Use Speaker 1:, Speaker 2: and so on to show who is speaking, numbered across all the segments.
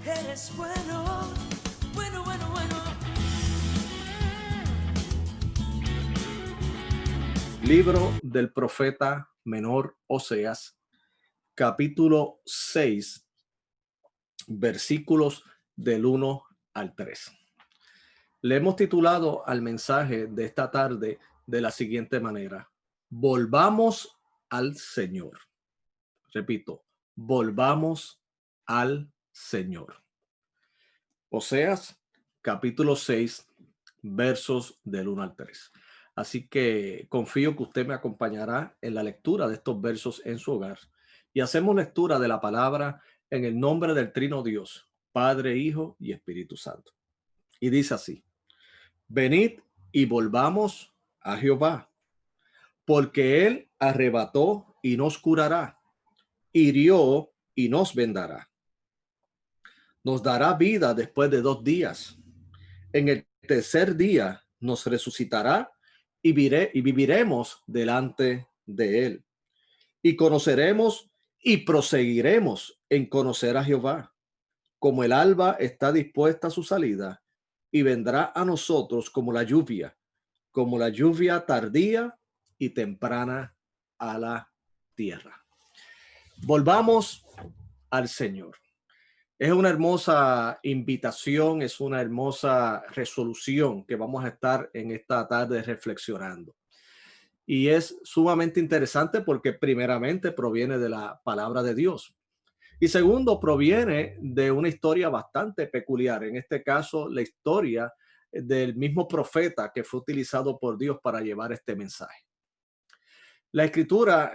Speaker 1: Eres bueno, bueno, bueno, bueno.
Speaker 2: Libro del profeta menor Oseas, capítulo 6, versículos del 1 al 3. Le hemos titulado al mensaje de esta tarde de la siguiente manera: volvamos al Señor. Repito, volvamos al Señor. Oseas, capítulo 6, versos del 1 al 3. Así que confío que usted me acompañará en la lectura de estos versos en su hogar y hacemos lectura de la palabra en el nombre del Trino Dios, Padre, Hijo y Espíritu Santo. Y dice así: venid y volvamos a Jehová, porque Él arrebató y nos curará, hirió y nos vendará. Nos dará vida después de 2 días. En el tercer día nos resucitará y viviremos delante de Él. Y conoceremos y proseguiremos en conocer a Jehová, como el alba está dispuesta a su salida, y vendrá a nosotros como la lluvia tardía y temprana a la tierra. Volvamos al Señor. Es una hermosa invitación, es una hermosa resolución que vamos a estar en esta tarde reflexionando. Y es sumamente interesante porque primeramente proviene de la palabra de Dios. Y segundo, proviene de una historia bastante peculiar. En este caso, la historia del mismo profeta que fue utilizado por Dios para llevar este mensaje. La escritura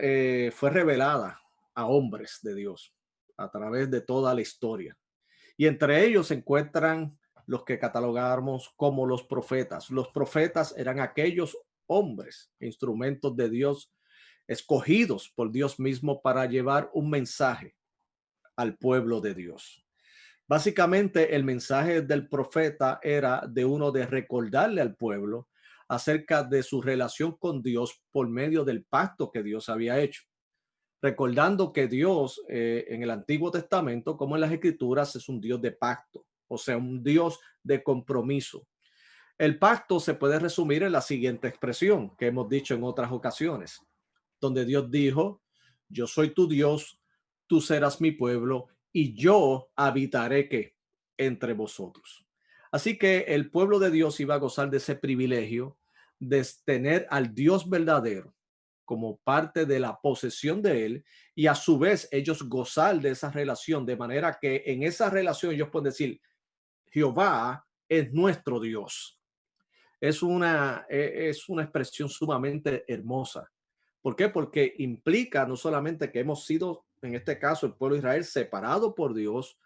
Speaker 2: fue revelada a hombres de Dios a través de toda la historia. Y entre ellos se encuentran los que catalogamos como los profetas. Los profetas eran aquellos hombres, instrumentos de Dios, escogidos por Dios mismo para llevar un mensaje al pueblo de Dios. Básicamente, el mensaje del profeta era de uno de recordarle al pueblo acerca de su relación con Dios por medio del pacto que Dios había hecho. Recordando que Dios en el Antiguo Testamento, como en las Escrituras, es un Dios de pacto, o sea, un Dios de compromiso. El pacto se puede resumir en la siguiente expresión que hemos dicho en otras ocasiones, donde Dios dijo: yo soy tu Dios, tú serás mi pueblo y yo habitaré que entre vosotros. Así que el pueblo de Dios iba a gozar de ese privilegio de tener al Dios verdadero como parte de la posesión de él, y a su vez ellos gozar de esa relación, de manera que en esa relación ellos pueden decir: Jehová es nuestro Dios. Es una expresión sumamente hermosa. ¿Por qué? Porque implica no solamente que hemos sido, en este caso el pueblo de Israel, separado por Dios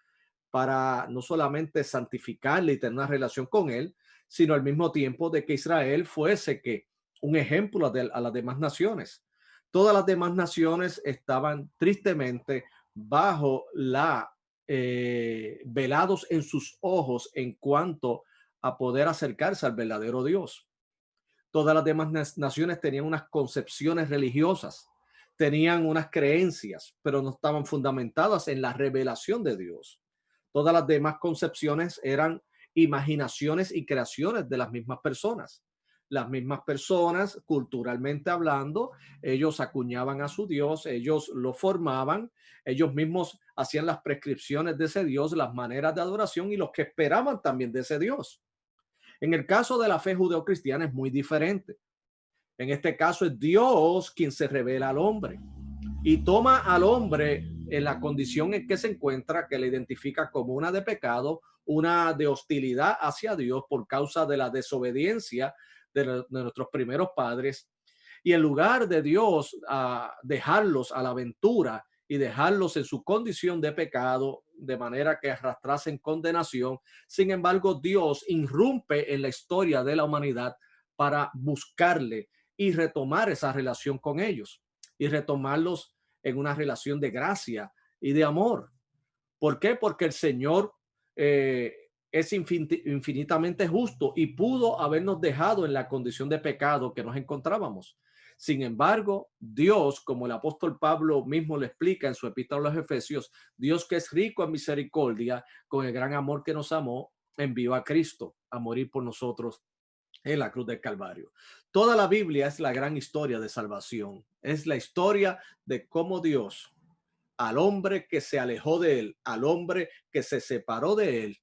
Speaker 2: para no solamente santificarle y tener una relación con él, sino al mismo tiempo de que Israel fuese que un ejemplo a las demás naciones. Todas las demás naciones estaban tristemente bajo velados en sus ojos en cuanto a poder acercarse al verdadero Dios. Todas las demás naciones tenían unas concepciones religiosas, tenían unas creencias, pero no estaban fundamentadas en la revelación de Dios. Todas las demás concepciones eran imaginaciones y creaciones de las mismas personas. Las mismas personas, culturalmente hablando, ellos acuñaban a su Dios, ellos lo formaban, ellos mismos hacían las prescripciones de ese Dios, las maneras de adoración y los que esperaban también de ese Dios. En el caso de la fe judeocristiana es muy diferente. En este caso es Dios quien se revela al hombre y toma al hombre en la condición en que se encuentra, que le identifica como una de pecado, una de hostilidad hacia Dios por causa de la desobediencia de nuestros primeros padres. Y en lugar de Dios dejarlos a la aventura y dejarlos en su condición de pecado, de manera que arrastrasen condenación, sin embargo, Dios irrumpe en la historia de la humanidad para buscarle y retomar esa relación con ellos y retomarlos en una relación de gracia y de amor. ¿Por qué? Porque el Señor es infinitamente justo y pudo habernos dejado en la condición de pecado que nos encontrábamos. Sin embargo, Dios, como el apóstol Pablo mismo le explica en su epístola a los Efesios, Dios que es rico en misericordia, con el gran amor que nos amó, envió a Cristo a morir por nosotros en la cruz del Calvario. Toda la Biblia es la gran historia de salvación. Es la historia de cómo Dios, al hombre que se alejó de él, al hombre que se separó de él,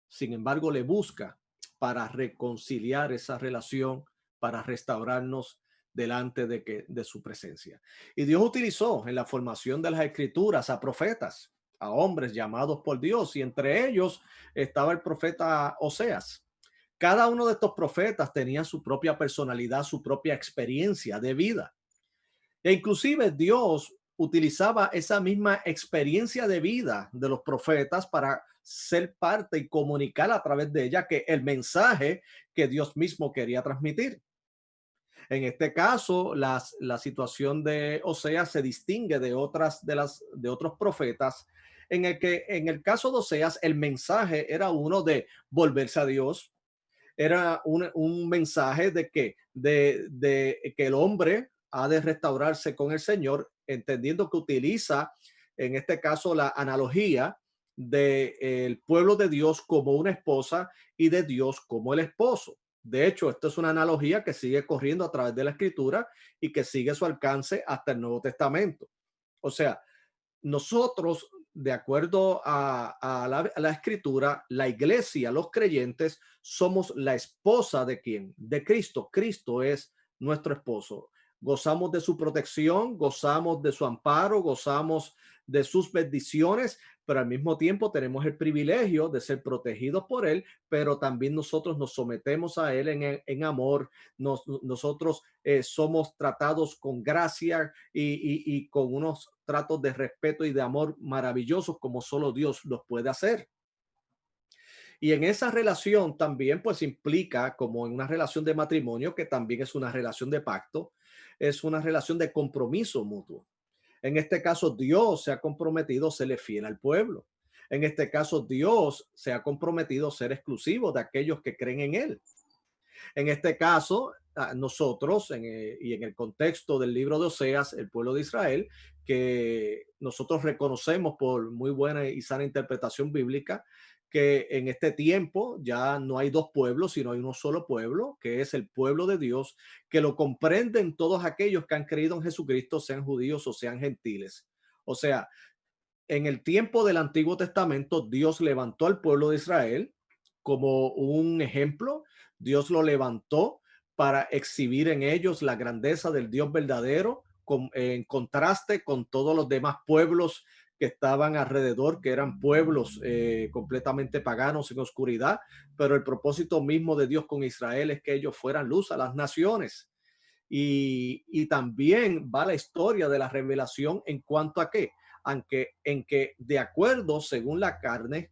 Speaker 2: sin embargo, le busca para reconciliar esa relación, para restaurarnos delante de su presencia. Y Dios utilizó en la formación de las escrituras a profetas, a hombres llamados por Dios, y entre ellos estaba el profeta Oseas. Cada uno de estos profetas tenía su propia personalidad, su propia experiencia de vida. E inclusive Dios utilizaba esa misma experiencia de vida de los profetas para ser parte y comunicar a través de ella que el mensaje que Dios mismo quería transmitir. En este caso, la situación de Oseas se distingue de de otros profetas, en el que en el caso de Oseas el mensaje era uno de volverse a Dios, era un mensaje de que el hombre ha de restaurarse con el Señor, entendiendo que utiliza en este caso la analogía de el pueblo de Dios como una esposa y de Dios como el esposo. De hecho, esto es una analogía que sigue corriendo a través de la escritura y que sigue su alcance hasta el Nuevo Testamento. O sea, nosotros, de acuerdo a la escritura, la iglesia, los creyentes, somos la esposa de quién? De Cristo. Cristo es nuestro esposo. Gozamos de su protección, gozamos de su amparo, gozamos de sus bendiciones, pero al mismo tiempo tenemos el privilegio de ser protegidos por él, pero también nosotros nos sometemos a él en amor. Nosotros somos tratados con gracia y con unos tratos de respeto y de amor maravillosos como solo Dios los puede hacer. Y en esa relación también pues implica, como en una relación de matrimonio, que también es una relación de pacto, es una relación de compromiso mutuo. En este caso, Dios se ha comprometido a serle fiel al pueblo. En este caso, Dios se ha comprometido a ser exclusivo de aquellos que creen en él. En este caso, nosotros, y en el contexto del libro de Oseas, el pueblo de Israel, que nosotros reconocemos por muy buena y sana interpretación bíblica, que en este tiempo ya no hay dos pueblos, sino hay uno solo pueblo, que es el pueblo de Dios, que lo comprenden todos aquellos que han creído en Jesucristo, sean judíos o sean gentiles. O sea, en el tiempo del Antiguo Testamento, Dios levantó al pueblo de Israel como un ejemplo. Dios lo levantó para exhibir en ellos la grandeza del Dios verdadero, en contraste con todos los demás pueblos que estaban alrededor, que eran pueblos completamente paganos en oscuridad, pero el propósito mismo de Dios con Israel es que ellos fueran luz a las naciones. Y también va la historia de la revelación en cuanto a qué, aunque en que de acuerdo según la carne,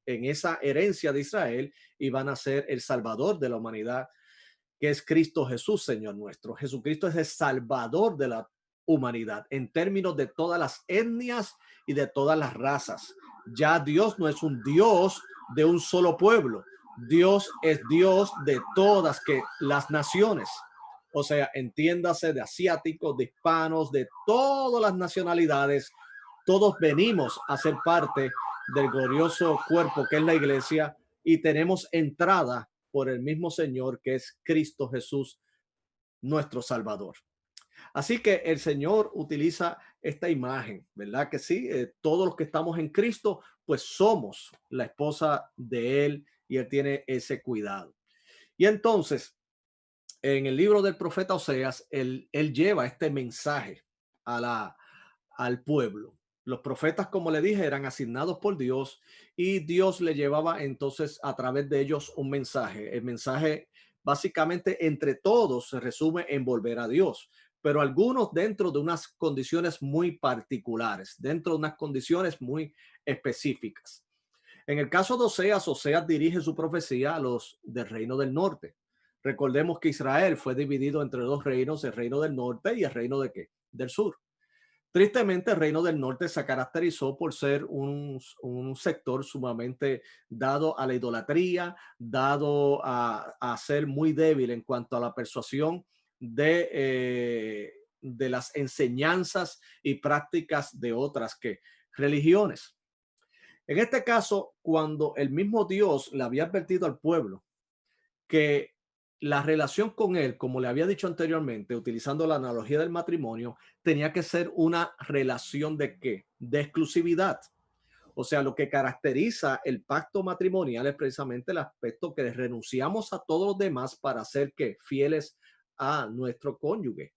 Speaker 2: en esa herencia de Israel, iban a ser el Salvador de la humanidad, que es Cristo Jesús, Señor nuestro. Jesucristo es el Salvador de la humanidad en términos de todas las etnias y de todas las razas. Ya Dios no es un Dios de un solo pueblo. Dios es Dios de todas las naciones. O sea, entiéndase de asiáticos, de hispanos, de todas las nacionalidades. Todos venimos a ser parte del glorioso cuerpo que es la iglesia y tenemos entrada por el mismo Señor que es Cristo Jesús, nuestro Salvador. Así que el Señor utiliza esta imagen, ¿verdad? Que sí, todos los que estamos en Cristo, pues somos la esposa de Él y Él tiene ese cuidado. Y entonces, en el libro del profeta Oseas, él lleva este mensaje a al pueblo. Los profetas, como le dije, eran asignados por Dios y Dios le llevaba entonces a través de ellos un mensaje. El mensaje básicamente entre todos se resume en volver a Dios, pero algunos dentro de unas condiciones muy particulares, dentro de unas condiciones muy específicas. En el caso de Oseas, Oseas dirige su profecía a los del reino del norte. Recordemos que Israel fue dividido entre dos reinos, el reino del norte y el reino de ¿qué? Del sur. Tristemente, el reino del norte se caracterizó por ser un sector sumamente dado a la idolatría, dado a ser muy débil en cuanto a la persuasión de las enseñanzas y prácticas de otras religiones. En este caso, cuando el mismo Dios le había advertido al pueblo que la relación con él, como le había dicho anteriormente, utilizando la analogía del matrimonio, tenía que ser una relación de ¿qué? De exclusividad. O sea, lo que caracteriza el pacto matrimonial es precisamente el aspecto que renunciamos a todos los demás para ser que fieles a nuestro cónyuge.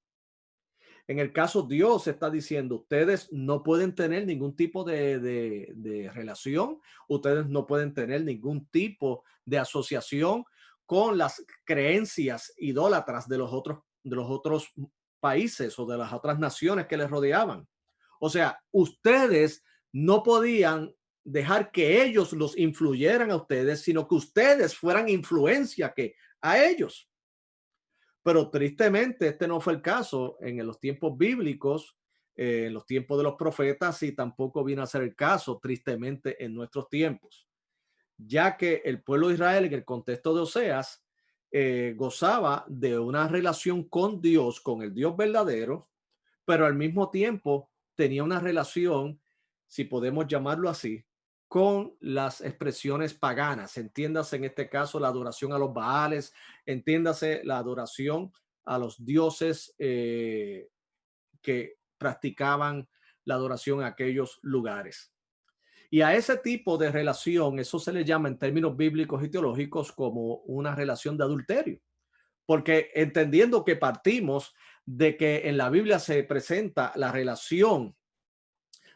Speaker 2: En el caso, Dios está diciendo, ustedes no pueden tener ningún tipo de relación, ustedes no pueden tener ningún tipo de asociación con las creencias idólatras de los otros países o de las otras naciones que les rodeaban. O sea, ustedes no podían dejar que ellos los influyeran a ustedes, sino que ustedes fueran influencia a ellos. Pero tristemente este no fue el caso en los tiempos bíblicos, en los tiempos de los profetas, y tampoco viene a ser el caso, tristemente, en nuestros tiempos, ya que el pueblo de Israel, en el contexto de Oseas, gozaba de una relación con Dios, con el Dios verdadero, pero al mismo tiempo tenía una relación, si podemos llamarlo así, con las expresiones paganas. Entiéndase en este caso la adoración a los Baales, entiéndase la adoración a los dioses que practicaban la adoración en aquellos lugares. Y a ese tipo de relación, eso se le llama en términos bíblicos y teológicos como una relación de adulterio. Porque entendiendo que partimos de que en la Biblia se presenta la relación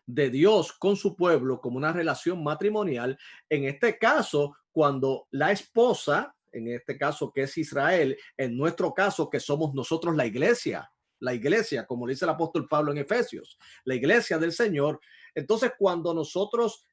Speaker 2: de Dios con su pueblo como una relación matrimonial, en este caso, cuando la esposa, en este caso que es Israel, en nuestro caso que somos nosotros la iglesia, como dice el apóstol Pablo en Efesios, la iglesia del Señor, entonces cuando nosotros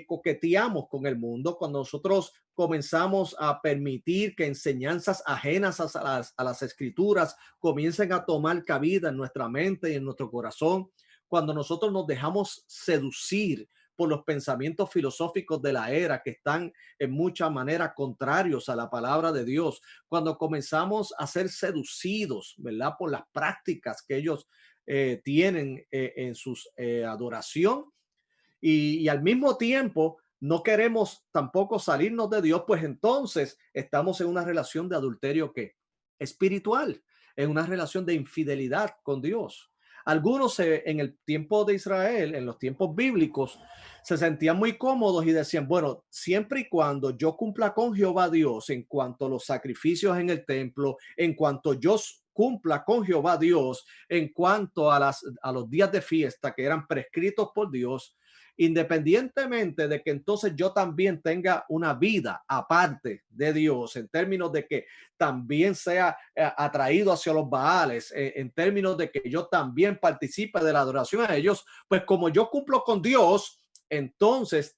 Speaker 2: coqueteamos con el mundo, cuando nosotros comenzamos a permitir que enseñanzas ajenas a las escrituras comiencen a tomar cabida en nuestra mente y en nuestro corazón, cuando nosotros nos dejamos seducir por los pensamientos filosóficos de la era que están en mucha manera contrarios a la palabra de Dios, cuando comenzamos a ser seducidos, ¿verdad? Por las prácticas que ellos tienen en su adoración y al mismo tiempo no queremos tampoco salirnos de Dios, pues entonces estamos en una relación de adulterio que espiritual, en una relación de infidelidad con Dios. Algunos en el tiempo de Israel, en los tiempos bíblicos, se sentían muy cómodos y decían, bueno, siempre y cuando yo cumpla con Jehová Dios en cuanto a los sacrificios en el templo, en cuanto yo cumpla con Jehová Dios en cuanto a los días de fiesta que eran prescritos por Dios, independientemente de que entonces yo también tenga una vida aparte de Dios, en términos de que también sea atraído hacia los Baales, en términos de que yo también participe de la adoración a ellos, pues como yo cumplo con Dios, entonces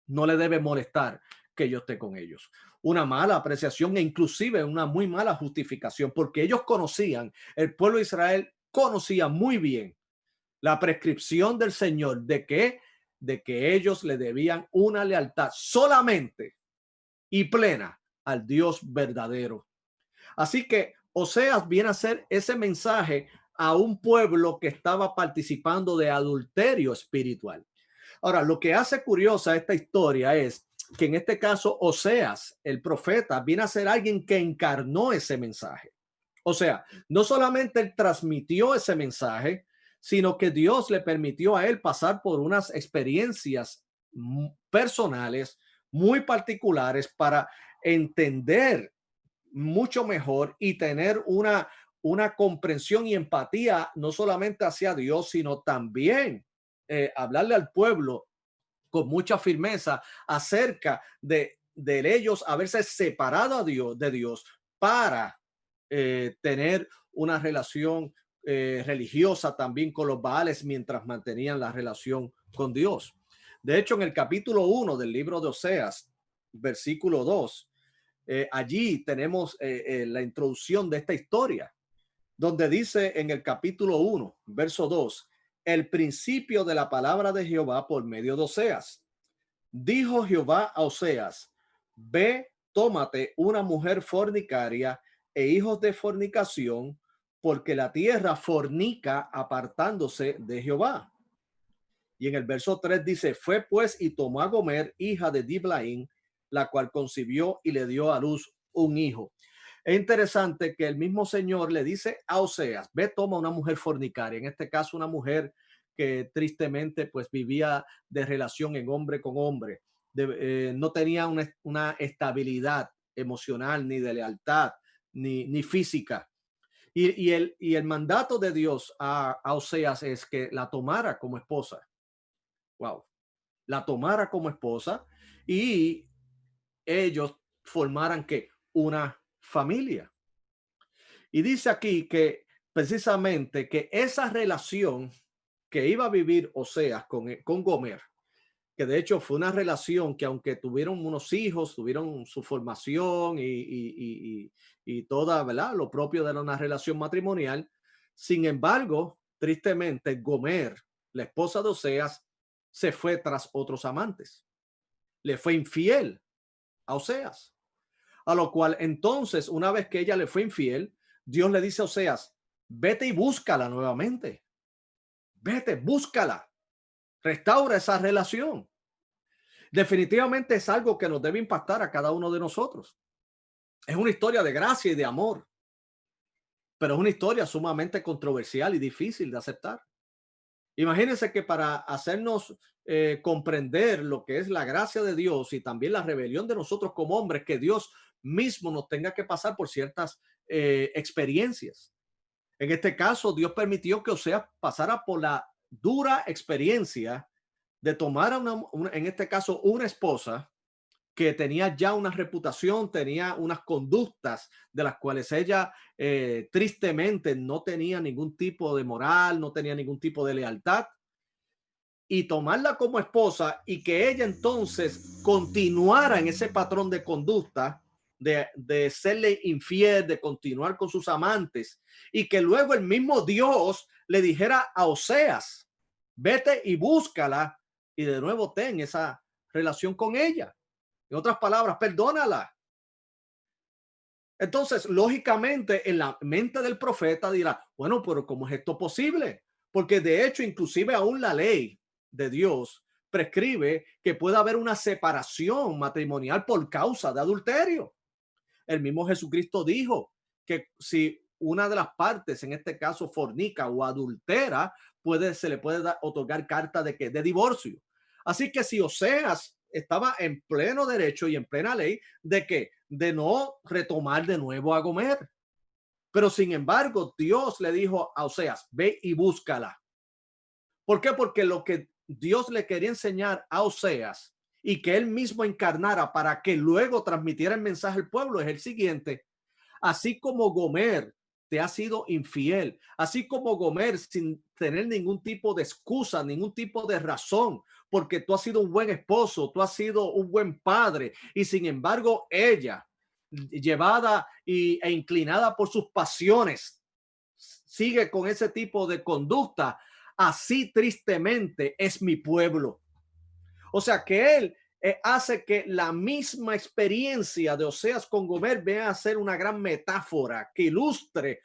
Speaker 2: no le debe molestar que yo esté con ellos. Una mala apreciación e inclusive una muy mala justificación, porque ellos conocían, el pueblo de Israel conocía muy bien la prescripción del Señor de que ellos le debían una lealtad solamente y plena al Dios verdadero. Así que Oseas viene a ser ese mensaje a un pueblo que estaba participando de adulterio espiritual. Ahora, lo que hace curiosa esta historia es que en este caso Oseas, el profeta, viene a ser alguien que encarnó ese mensaje. O sea, no solamente él transmitió ese mensaje, sino que Dios le permitió a él pasar por unas experiencias personales muy particulares para entender mucho mejor y tener una comprensión y empatía no solamente hacia Dios, sino también hablarle al pueblo con mucha firmeza acerca de ellos haberse separado de Dios para tener una relación religiosa también con los Baales mientras mantenían la relación con Dios. De hecho, en el capítulo 1 del libro de Oseas, versículo 2, allí tenemos la introducción de esta historia, donde dice en el capítulo 1, verso 2, el principio de la palabra de Jehová por medio de Oseas. Dijo Jehová a Oseas, ve, tómate una mujer fornicaria e hijos de fornicación, porque la tierra fornica apartándose de Jehová. Y en el verso 3 dice, fue pues y tomó a Gomer, hija de Diblaim, la cual concibió y le dio a luz un hijo. Es interesante que el mismo Señor le dice a Oseas, ve, toma una mujer fornicaria, en este caso una mujer que tristemente pues vivía de relación en hombre con hombre, no tenía una estabilidad emocional, ni de lealtad, ni física. Y el mandato de Dios a Oseas es que la tomara como esposa. Wow. La tomara como esposa y ellos formaran que una familia. Y dice aquí que precisamente que esa relación que iba a vivir Oseas con Gomer, que de hecho fue una relación que aunque tuvieron unos hijos, tuvieron su formación y toda, ¿verdad? Lo propio de una relación matrimonial. Sin embargo, tristemente, Gomer, la esposa de Oseas, se fue tras otros amantes. Le fue infiel a Oseas. A lo cual entonces, una vez que ella le fue infiel, Dios le dice a Oseas, vete y búscala nuevamente. Vete, búscala. Restaura esa relación. Definitivamente es algo que nos debe impactar a cada uno de nosotros. Es una historia de gracia y de amor, pero es una historia sumamente controversial y difícil de aceptar. Imagínense que para hacernos comprender lo que es la gracia de Dios y también la rebelión de nosotros como hombres, que Dios mismo nos tenga que pasar por ciertas experiencias. En este caso, Dios permitió que Oseas pasara por la dura experiencia de tomar en este caso, una esposa que tenía ya una reputación, tenía unas conductas de las cuales ella tristemente no tenía ningún tipo de moral, no tenía ningún tipo de lealtad, y tomarla como esposa y que ella entonces continuara en ese patrón de conducta, de serle infiel, de continuar con sus amantes, y que luego el mismo Dios le dijera a Oseas, vete y búscala, y de nuevo ten esa relación con ella. En otras palabras, perdónala. Entonces, lógicamente, en la mente del profeta dirá, bueno, pero ¿cómo es esto posible? Porque de hecho, inclusive aún la ley de Dios prescribe que pueda haber una separación matrimonial por causa de adulterio. El mismo Jesucristo dijo que si una de las partes, en este caso fornica o adultera, se le puede otorgar carta de divorcio. Así que si Oseas estaba en pleno derecho y en plena ley de no retomar de nuevo a Gomer. Pero sin embargo, Dios le dijo a Oseas, ve y búscala. ¿Por qué? Porque lo que Dios le quería enseñar a Oseas y que él mismo encarnara para que luego transmitiera el mensaje al pueblo es el siguiente. Así como Gomer te ha sido infiel, así como Gomer sin tener ningún tipo de excusa, ningún tipo de razón, porque tú has sido un buen esposo, tú has sido un buen padre, y sin embargo ella, llevada e inclinada por sus pasiones, sigue con ese tipo de conducta. Así tristemente es mi pueblo. O sea que él hace que la misma experiencia de Oseas con Gomer vea a ser una gran metáfora que ilustre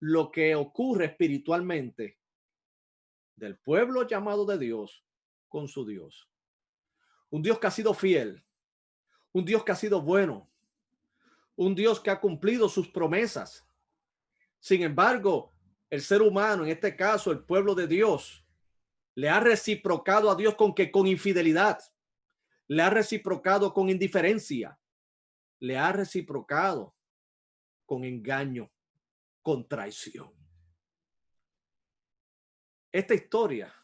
Speaker 2: lo que ocurre espiritualmente del pueblo llamado de Dios con su Dios. Un Dios que ha sido fiel, un Dios que ha sido bueno, un Dios que ha cumplido sus promesas. Sin embargo, el ser humano, en este caso el pueblo de Dios, le ha reciprocado a Dios con infidelidad, le ha reciprocado con indiferencia, le ha reciprocado con engaño, con traición. Esta historia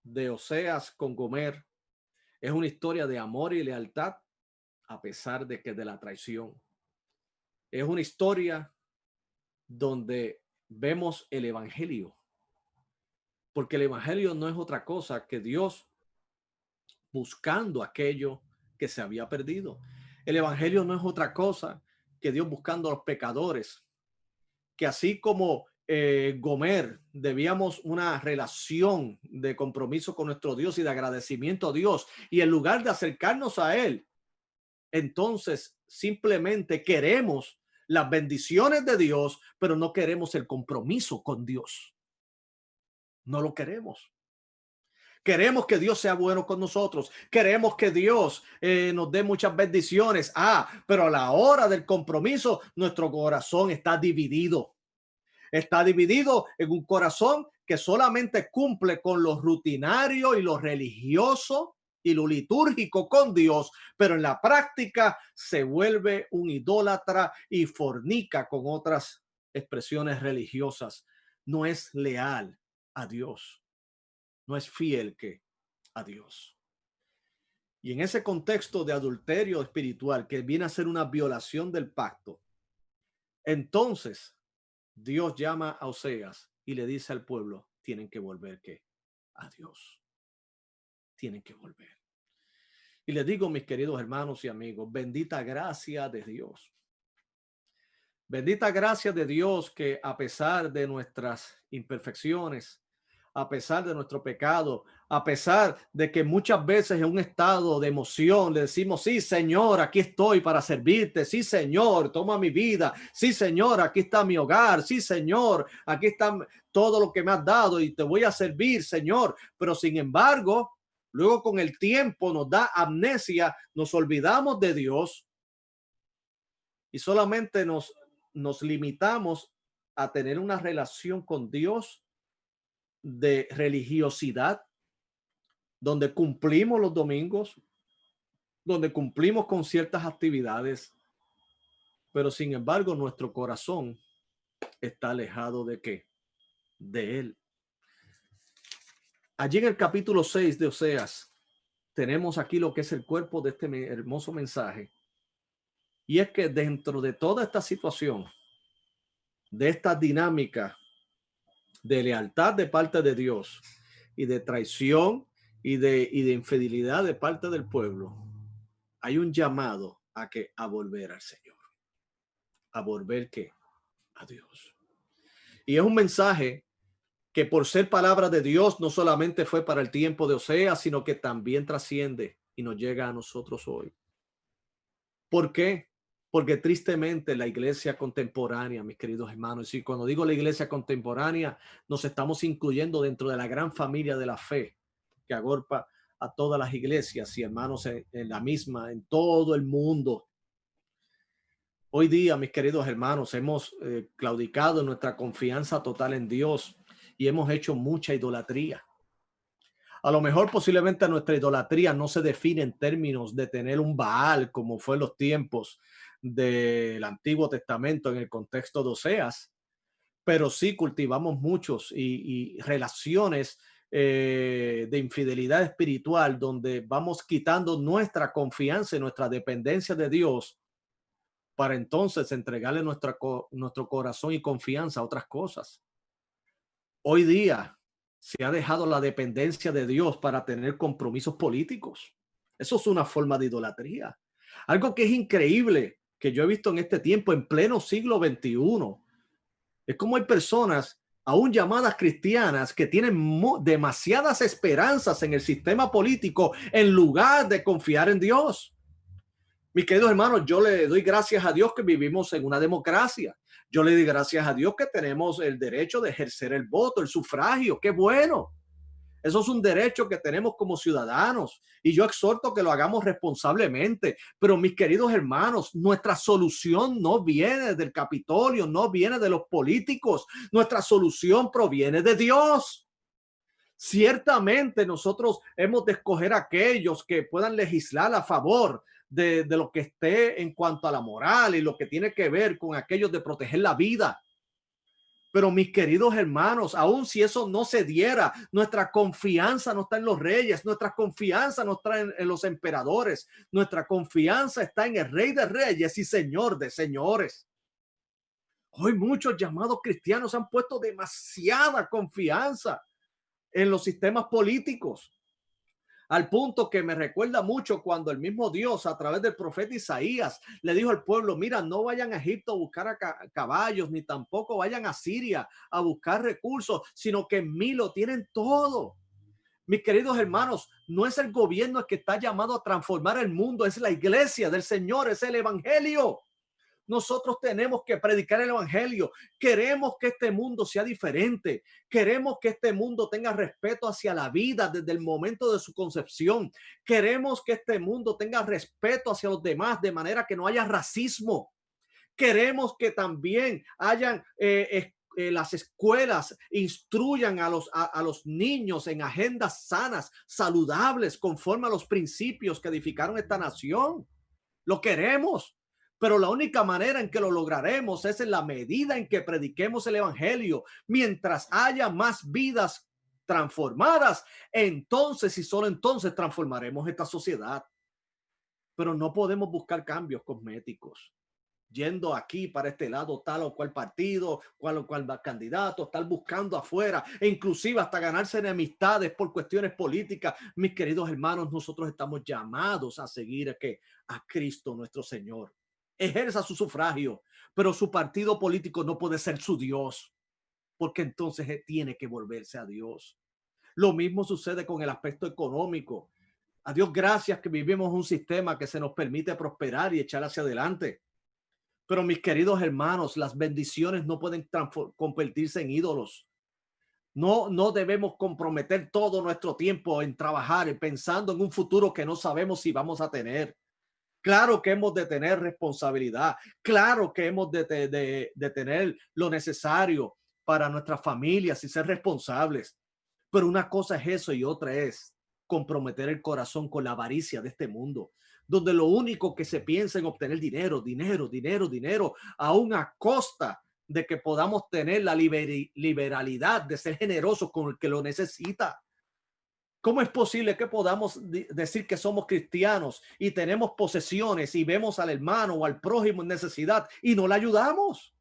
Speaker 2: de Oseas con Gomer es una historia de amor y lealtad a pesar de la traición. Es una historia donde vemos el evangelio, porque el evangelio no es otra cosa que Dios buscando aquello que se había perdido. El evangelio no es otra cosa que Dios buscando a los pecadores, que así como Gomer debíamos una relación de compromiso con nuestro Dios y de agradecimiento a Dios, y en lugar de acercarnos a él, entonces simplemente queremos las bendiciones de Dios, pero no queremos el compromiso con Dios. No lo queremos. Queremos que Dios sea bueno con nosotros. Queremos que Dios nos dé muchas bendiciones. Pero a la hora del compromiso, nuestro corazón está dividido. Está dividido en un corazón que solamente cumple con lo rutinario y lo religioso y lo litúrgico con Dios, pero en la práctica se vuelve un idólatra y fornica con otras expresiones religiosas. No es leal a Dios. No es fiel a Dios. Y en ese contexto de adulterio espiritual que viene a ser una violación del pacto, entonces Dios llama a Oseas y le dice al pueblo, tienen que volver a Dios. Tienen que volver. Y les digo, mis queridos hermanos y amigos, bendita gracia de Dios. Bendita gracia de Dios que a pesar de nuestras imperfecciones, a pesar de nuestro pecado, a pesar de que muchas veces en un estado de emoción le decimos, sí, Señor, aquí estoy para servirte. Sí, Señor, toma mi vida. Sí, Señor, aquí está mi hogar. Sí, Señor, aquí está todo lo que me has dado y te voy a servir, Señor. Pero sin embargo, luego con el tiempo nos da amnesia, nos olvidamos de Dios y solamente nos limitamos a tener una relación con Dios de religiosidad, donde cumplimos los domingos, donde cumplimos con ciertas actividades, pero sin embargo nuestro corazón está alejado de ¿qué? De Él. Allí en el capítulo 6 de Oseas tenemos aquí lo que es el cuerpo de este hermoso mensaje, y es que dentro de toda esta situación, de esta dinámica de lealtad de parte de Dios y de traición y de infidelidad de parte del pueblo, hay un llamado a volver al Señor, a volver a Dios. Y es un mensaje que por ser palabra de Dios no solamente fue para el tiempo de Oseas, sino que también trasciende y nos llega a nosotros hoy. ¿Por qué? Porque tristemente la iglesia contemporánea, mis queridos hermanos, y cuando digo la iglesia contemporánea, nos estamos incluyendo dentro de la gran familia de la fe que agrupa a todas las iglesias y hermanos en la misma, en todo el mundo. Hoy día, mis queridos hermanos, hemos claudicado en nuestra confianza total en Dios y hemos hecho mucha idolatría. A lo mejor posiblemente nuestra idolatría no se define en términos de tener un Baal como fue en los tiempos del Antiguo Testamento en el contexto de Oseas, pero sí cultivamos muchos y relaciones de infidelidad espiritual donde vamos quitando nuestra confianza y nuestra dependencia de Dios para entonces entregarle nuestro corazón y confianza a otras cosas. Hoy día se ha dejado la dependencia de Dios para tener compromisos políticos. Eso es una forma de idolatría. Algo que es increíble que yo he visto en este tiempo, en pleno siglo XXI, es como hay personas, aún llamadas cristianas, que tienen demasiadas esperanzas en el sistema político en lugar de confiar en Dios. Mis queridos hermanos, yo le doy gracias a Dios que vivimos en una democracia. Yo le doy gracias a Dios que tenemos el derecho de ejercer el voto, el sufragio. ¡Qué bueno! Eso es un derecho que tenemos como ciudadanos y yo exhorto que lo hagamos responsablemente. Pero mis queridos hermanos, nuestra solución no viene del Capitolio, no viene de los políticos. Nuestra solución proviene de Dios. Ciertamente nosotros hemos de escoger a aquellos que puedan legislar a favor de lo que esté en cuanto a la moral y lo que tiene que ver con aquellos de proteger la vida. Pero mis queridos hermanos, aun si eso no se diera, nuestra confianza no está en los reyes, nuestra confianza no está en los emperadores, nuestra confianza está en el Rey de Reyes y Señor de Señores. Hoy muchos llamados cristianos han puesto demasiada confianza en los sistemas políticos, al punto que me recuerda mucho cuando el mismo Dios a través del profeta Isaías le dijo al pueblo, mira, no vayan a Egipto a buscar a caballos, ni tampoco vayan a Siria a buscar recursos, sino que en mí lo tienen todo. Mis queridos hermanos, no es el gobierno el que está llamado a transformar el mundo, es la iglesia del Señor, es el evangelio. Nosotros tenemos que predicar el evangelio. Queremos que este mundo sea diferente. Queremos que este mundo tenga respeto hacia la vida desde el momento de su concepción. Queremos que este mundo tenga respeto hacia los demás de manera que no haya racismo. Queremos que también hayan las escuelas instruyan a los niños en agendas sanas, saludables, conforme a los principios que edificaron esta nación. Lo queremos, pero la única manera en que lo lograremos es en la medida en que prediquemos el evangelio. Mientras haya más vidas transformadas, entonces y solo entonces transformaremos esta sociedad. Pero no podemos buscar cambios cosméticos yendo aquí para este lado, tal o cual partido, cual o cual candidato, estar buscando afuera e inclusive hasta ganarse enemistades por cuestiones políticas. Mis queridos hermanos, nosotros estamos llamados a seguir a Cristo nuestro Señor. Ejerza su sufragio, pero su partido político no puede ser su Dios, porque entonces él tiene que volverse a Dios. Lo mismo sucede con el aspecto económico. A Dios gracias que vivimos un sistema que se nos permite prosperar y echar hacia adelante. Pero mis queridos hermanos, las bendiciones no pueden convertirse en ídolos. No debemos comprometer todo nuestro tiempo en trabajar, pensando en un futuro que no sabemos si vamos a tener. Claro que hemos de tener responsabilidad. Claro que hemos de tener lo necesario para nuestras familias y ser responsables. Pero una cosa es eso y otra es comprometer el corazón con la avaricia de este mundo, donde lo único que se piensa en obtener dinero, dinero, dinero, dinero, aún a costa de que podamos tener la liberalidad de ser generosos con el que lo necesita. ¿Cómo es posible que podamos decir que somos cristianos y tenemos posesiones y vemos al hermano o al prójimo en necesidad y no le ayudamos?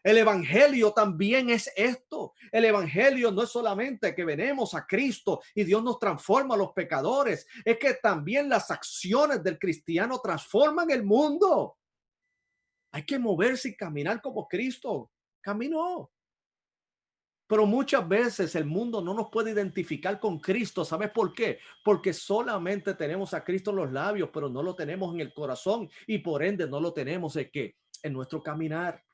Speaker 2: El evangelio también es esto. El evangelio no es solamente que venimos a Cristo y Dios nos transforma a los pecadores, es que también las acciones del cristiano transforman el mundo. Hay que moverse y caminar como Cristo caminó. Pero muchas veces el mundo no nos puede identificar con Cristo. ¿Sabes por qué? Porque solamente tenemos a Cristo en los labios, pero no lo tenemos en el corazón y por ende no lo tenemos en nuestro caminar.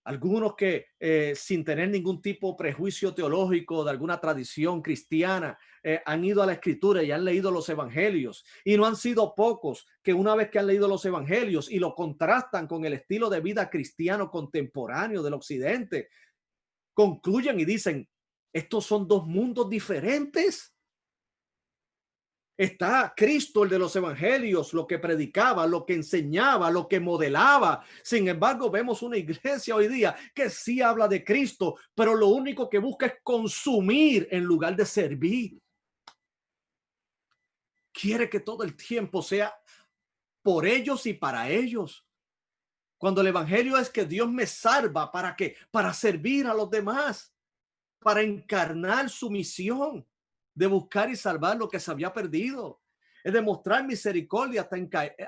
Speaker 2: Algunos que sin tener ningún tipo de prejuicio teológico de alguna tradición cristiana han ido a la escritura y han leído los evangelios, y no han sido pocos que una vez que han leído los evangelios y lo contrastan con el estilo de vida cristiano contemporáneo del occidente, concluyen y dicen, estos son dos mundos diferentes. Está Cristo, el de los evangelios, lo que predicaba, lo que enseñaba, lo que modelaba. Sin embargo, vemos una iglesia hoy día que sí habla de Cristo, pero lo único que busca es consumir en lugar de servir. Quiere que todo el tiempo sea por ellos y para ellos. Cuando el evangelio es que Dios me salva, ¿para qué? Para servir a los demás, para encarnar su misión de buscar y salvar lo que se había perdido, es demostrar misericordia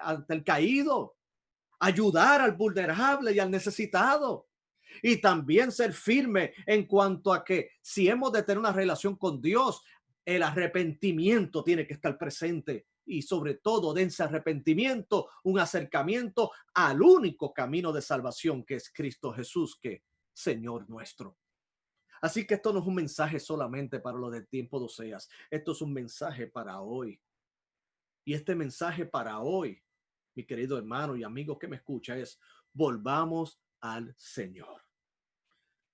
Speaker 2: ante el caído, ayudar al vulnerable y al necesitado, y también ser firme en cuanto a que si hemos de tener una relación con Dios, el arrepentimiento tiene que estar presente y sobre todo de ese arrepentimiento, un acercamiento al único camino de salvación que es Cristo Jesús, que Señor nuestro. Así que esto no es un mensaje solamente para los del tiempo de Oseas. Esto es un mensaje para hoy. Y este mensaje para hoy, mi querido hermano y amigo que me escucha, es volvamos al Señor.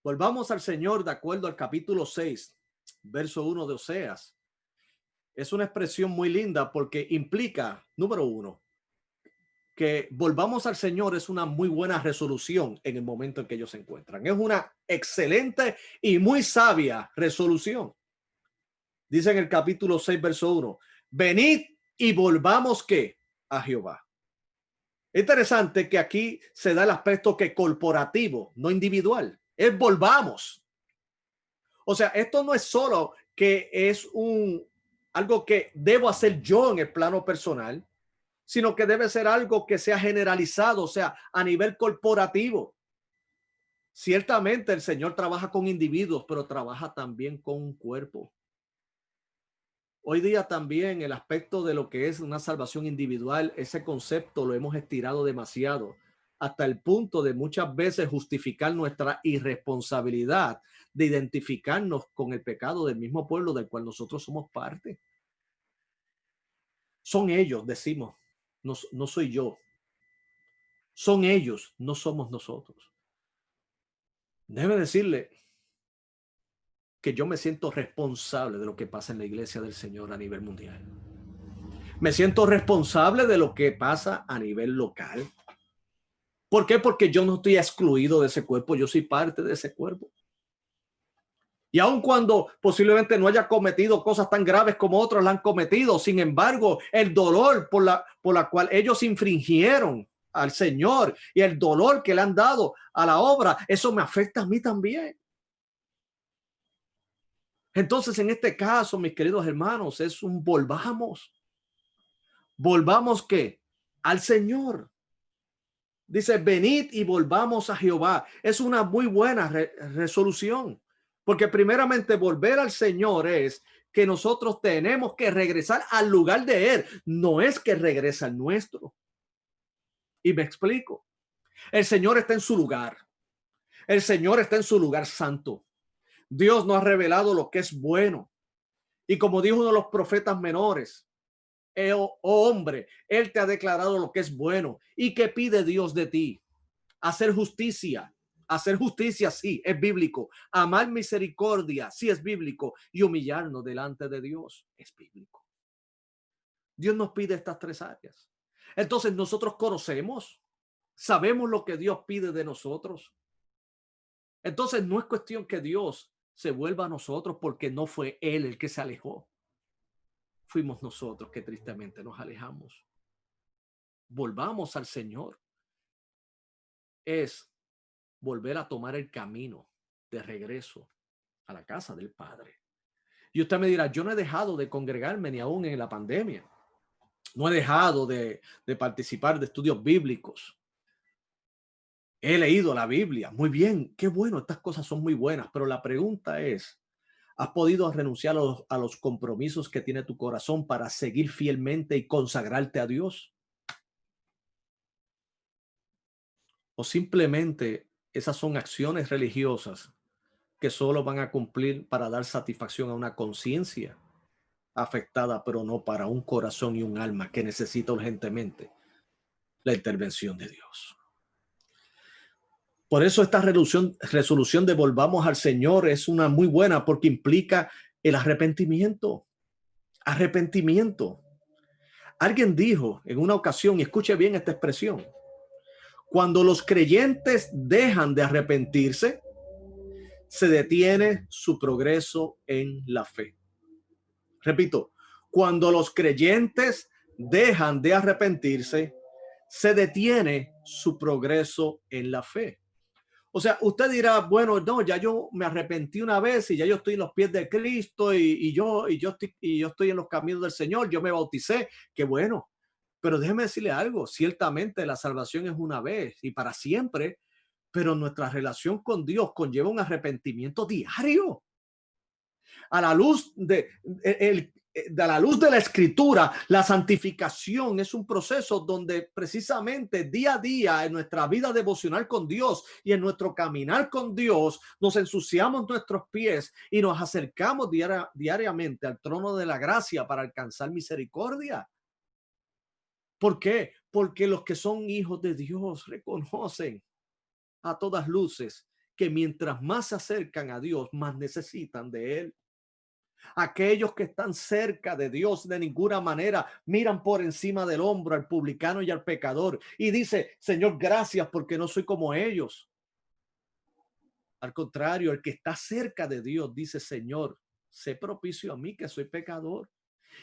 Speaker 2: Volvamos al Señor de acuerdo al capítulo 6, verso 1 de Oseas. Es una expresión muy linda porque implica, número uno, que volvamos al Señor es una muy buena resolución en el momento en que ellos se encuentran. Es una excelente y muy sabia resolución. Dice en el capítulo 6, verso 1, venid y volvamos ¿qué? A Jehová. Interesante que aquí se da el aspecto que corporativo, no individual. Es volvamos. O sea, esto no es solo que es algo que debo hacer yo en el plano personal, sino que debe ser algo que sea generalizado, o sea, a nivel corporativo. Ciertamente el Señor trabaja con individuos, pero trabaja también con un cuerpo. Hoy día también el aspecto de lo que es una salvación individual, ese concepto lo hemos estirado demasiado hasta el punto de muchas veces justificar nuestra irresponsabilidad de identificarnos con el pecado del mismo pueblo del cual nosotros somos parte. Son ellos, decimos, no, no soy yo. Son ellos, no somos nosotros. Déjeme decirle que yo me siento responsable de lo que pasa en la iglesia del Señor a nivel mundial. Me siento responsable de lo que pasa a nivel local. ¿Por qué? Porque yo no estoy excluido de ese cuerpo, yo soy parte de ese cuerpo. Y aun cuando posiblemente no haya cometido cosas tan graves como otros la han cometido, sin embargo, el dolor por la cual ellos infringieron al Señor y el dolor que le han dado a la obra, eso me afecta a mí también. Entonces, en este caso, mis queridos hermanos, es un volvamos. ¿Volvamos qué? Al Señor. Dice, venid y volvamos a Jehová. Es una muy buena resolución, porque primeramente volver al Señor es que nosotros tenemos que regresar al lugar de Él. No es que regresa al nuestro. Y me explico. El Señor está en su lugar. El Señor está en su lugar santo. Dios nos ha revelado lo que es bueno. Y como dijo uno de los profetas menores, oh hombre, Él te ha declarado lo que es bueno. ¿Y qué pide Dios de ti? Hacer justicia. Hacer justicia, sí, es bíblico. Amar misericordia, sí, es bíblico. Y humillarnos delante de Dios, es bíblico. Dios nos pide estas tres áreas. Entonces nosotros conocemos, sabemos lo que Dios pide de nosotros. Entonces no es cuestión que Dios se vuelva a nosotros porque no fue Él el que se alejó. Fuimos nosotros que tristemente nos alejamos. Volvamos al Señor. Es volver a tomar el camino de regreso a la casa del Padre. Y usted me dirá, yo no he dejado de congregarme ni aún en la pandemia. No he dejado de participar de estudios bíblicos. He leído la Biblia. Muy bien, qué bueno, estas cosas son muy buenas. Pero la pregunta es, ¿has podido renunciar a los compromisos que tiene tu corazón para seguir fielmente y consagrarte a Dios? ¿O simplemente esas son acciones religiosas que solo van a cumplir para dar satisfacción a una conciencia afectada, pero no para un corazón y un alma que necesita urgentemente la intervención de Dios? Por eso esta resolución de volvamos al Señor es una muy buena porque implica el arrepentimiento. Arrepentimiento. Alguien dijo en una ocasión, y escuche bien esta expresión, cuando los creyentes dejan de arrepentirse, se detiene su progreso en la fe. Repito, cuando los creyentes dejan de arrepentirse, se detiene su progreso en la fe. O sea, usted dirá, bueno, no, ya yo me arrepentí una vez y ya yo estoy en los pies de Cristo y yo estoy en los caminos del Señor, yo me bauticé, qué bueno. Pero déjeme decirle algo, ciertamente la salvación es una vez y para siempre, pero nuestra relación con Dios conlleva un arrepentimiento diario. A la luz de la luz de la escritura, la santificación es un proceso donde precisamente día a día en nuestra vida devocional con Dios y en nuestro caminar con Dios nos ensuciamos nuestros pies y nos acercamos diariamente al trono de la gracia para alcanzar misericordia. ¿Por qué? Porque los que son hijos de Dios reconocen a todas luces que mientras más se acercan a Dios, más necesitan de Él. Aquellos que están cerca de Dios de ninguna manera miran por encima del hombro al publicano y al pecador y dice, Señor, gracias porque no soy como ellos. Al contrario, el que está cerca de Dios dice, Señor, sé propicio a mí que soy pecador.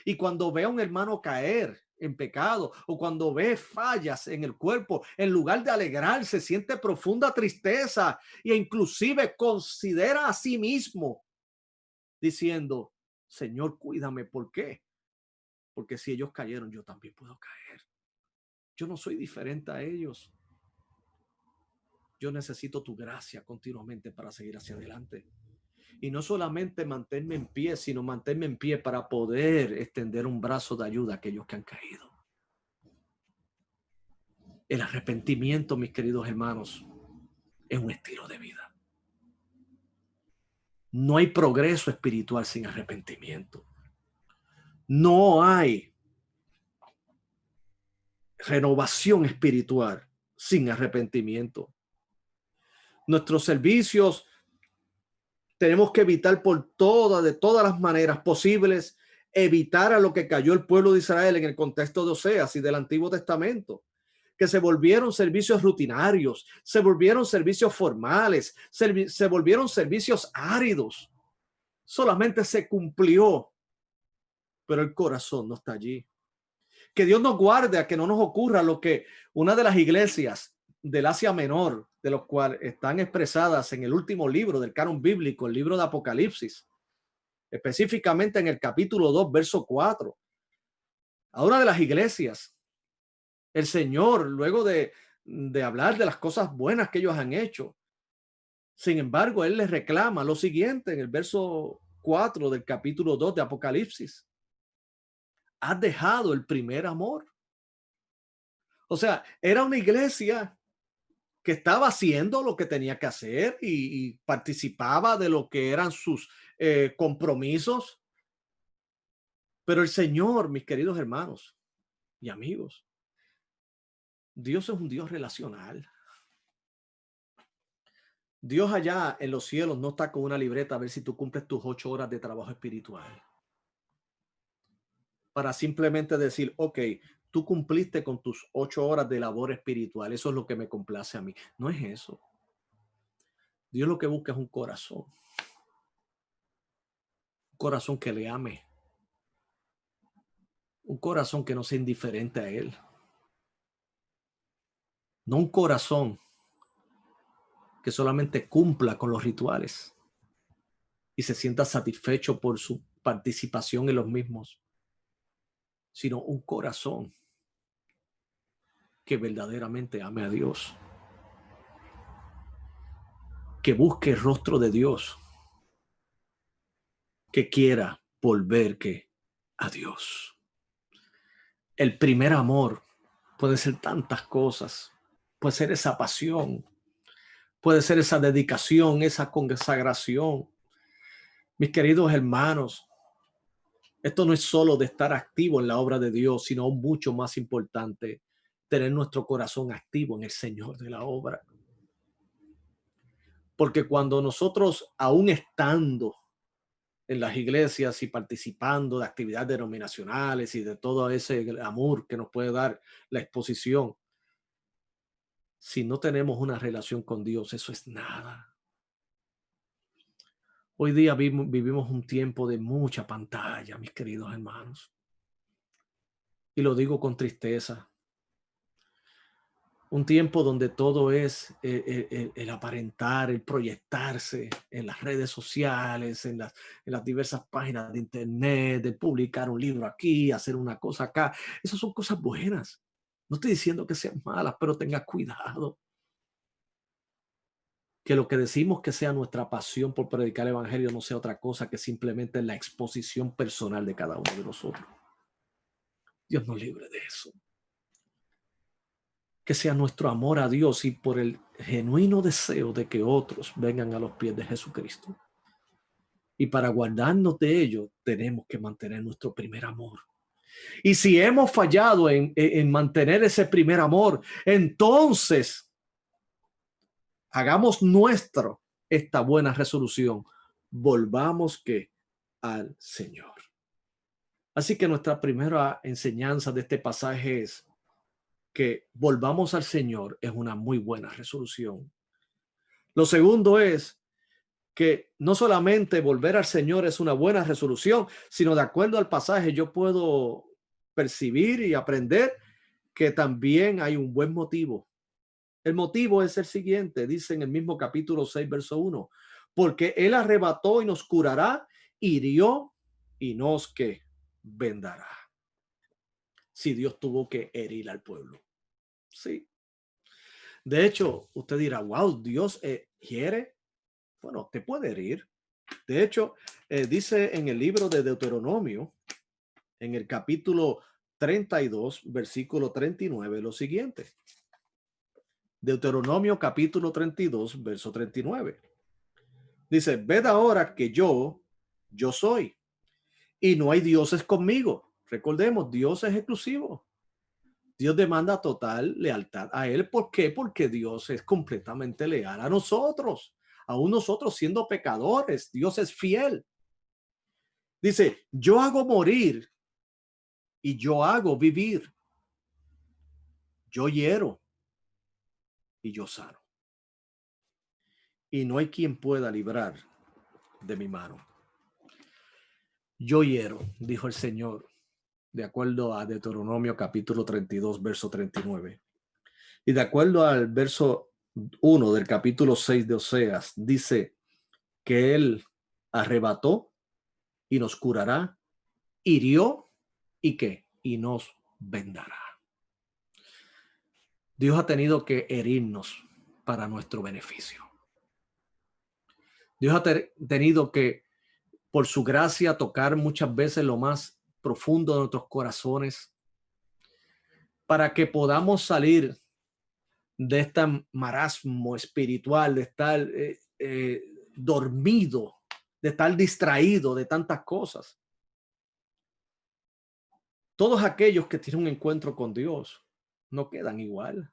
Speaker 2: Y cuando ve a un hermano caer en pecado o cuando ve fallas en el cuerpo, en lugar de alegrarse, siente profunda tristeza e inclusive considera a sí mismo diciendo, Señor, cuídame. ¿Por qué? Porque si ellos cayeron, yo también puedo caer. Yo no soy diferente a ellos. Yo necesito tu gracia continuamente para seguir hacia adelante. Y no solamente mantenerme en pie, sino mantenerme en pie para poder extender un brazo de ayuda a aquellos que han caído. El arrepentimiento, mis queridos hermanos, es un estilo de vida. No hay progreso espiritual sin arrepentimiento. No hay renovación espiritual sin arrepentimiento. Nuestros servicios tenemos que evitar de todas las maneras posibles, evitar a lo que cayó el pueblo de Israel en el contexto de Oseas y del Antiguo Testamento, que se volvieron servicios rutinarios, se volvieron servicios formales, se volvieron servicios áridos. Solamente se cumplió, pero el corazón no está allí. Que Dios nos guarde a que no nos ocurra lo que una de las iglesias del Asia Menor, de los cuales están expresadas en el último libro del canon bíblico, el libro de Apocalipsis, específicamente en el capítulo 2, verso 4. A una de las iglesias, el Señor, luego de hablar de las cosas buenas que ellos han hecho, sin embargo, Él les reclama lo siguiente en el verso 4 del capítulo 2 de Apocalipsis. Has dejado el primer amor. O sea, era una iglesia que estaba haciendo lo que tenía que hacer y participaba de lo que eran sus compromisos. Pero el Señor, mis queridos hermanos y amigos, Dios es un Dios relacional. Dios allá en los cielos no está con una libreta a ver si tú cumples tus 8 horas de trabajo espiritual. Para simplemente decir, ok, tú cumpliste con tus 8 horas de labor espiritual. Eso es lo que me complace a mí. No es eso. Dios lo que busca es un corazón. Un corazón que le ame. Un corazón que no sea indiferente a Él. No un corazón que solamente cumpla con los rituales y se sienta satisfecho por su participación en los mismos, sino un corazón que verdaderamente ame a Dios, que busque el rostro de Dios, que quiera volver a Dios. El primer amor puede ser tantas cosas, puede ser esa pasión, puede ser esa dedicación, esa consagración. Mis queridos hermanos, esto no es solo de estar activo en la obra de Dios, sino mucho más importante, tener nuestro corazón activo en el Señor de la obra. Porque cuando nosotros, aún estando en las iglesias y participando de actividades denominacionales y de todo ese amor que nos puede dar la exposición, si no tenemos una relación con Dios, eso es nada. Hoy día vivimos un tiempo de mucha pantalla, mis queridos hermanos. Y lo digo con tristeza. Un tiempo donde todo es el aparentar, el proyectarse en las redes sociales, en las diversas páginas de internet, de publicar un libro aquí, hacer una cosa acá. Esas son cosas buenas. No estoy diciendo que sean malas, pero tenga cuidado. Que lo que decimos que sea nuestra pasión por predicar el evangelio no sea otra cosa que simplemente la exposición personal de cada uno de nosotros. Dios nos libre de eso. Que sea nuestro amor a Dios y por el genuino deseo de que otros vengan a los pies de Jesucristo. Y para guardarnos de ello, tenemos que mantener nuestro primer amor. Y si hemos fallado en mantener ese primer amor, entonces hagamos nuestro esta buena resolución. Volvamos al Señor. Así que nuestra primera enseñanza de este pasaje es que volvamos al Señor es una muy buena resolución. Lo segundo es que no solamente volver al Señor es una buena resolución, sino de acuerdo al pasaje yo puedo percibir y aprender que también hay un buen motivo. El motivo es el siguiente, dice en el mismo capítulo 6, verso 1, porque Él arrebató y nos curará, hirió y nos vendará. Si Dios tuvo que herir al pueblo. Sí. De hecho, usted dirá, wow, Dios hiere. Bueno, te puede herir. De hecho, dice en el libro de Deuteronomio, en el capítulo 32, versículo 39, lo siguiente. Deuteronomio capítulo 32, verso 39. Dice, ved ahora que yo soy, y no hay dioses conmigo. Recordemos, Dios es exclusivo. Dios demanda total lealtad a él. ¿Por qué? Porque Dios es completamente leal a nosotros. Aún nosotros siendo pecadores, Dios es fiel. Dice, yo hago morir y yo hago vivir. Yo hiero y yo sano. Y no hay quien pueda librar de mi mano. Yo hiero, dijo el Señor, de acuerdo a Deuteronomio capítulo 32, verso 39. Y de acuerdo al verso 1 del capítulo 6 de Oseas, dice que Él arrebató y nos curará, hirió y ¿qué? Y nos vendará. Dios ha tenido que herirnos para nuestro beneficio. Dios ha tenido que, por su gracia, tocar muchas veces lo más profundo de nuestros corazones para que podamos salir de este marasmo espiritual, de estar dormido, de estar distraído de tantas cosas. Todos aquellos que tienen un encuentro con Dios no quedan igual.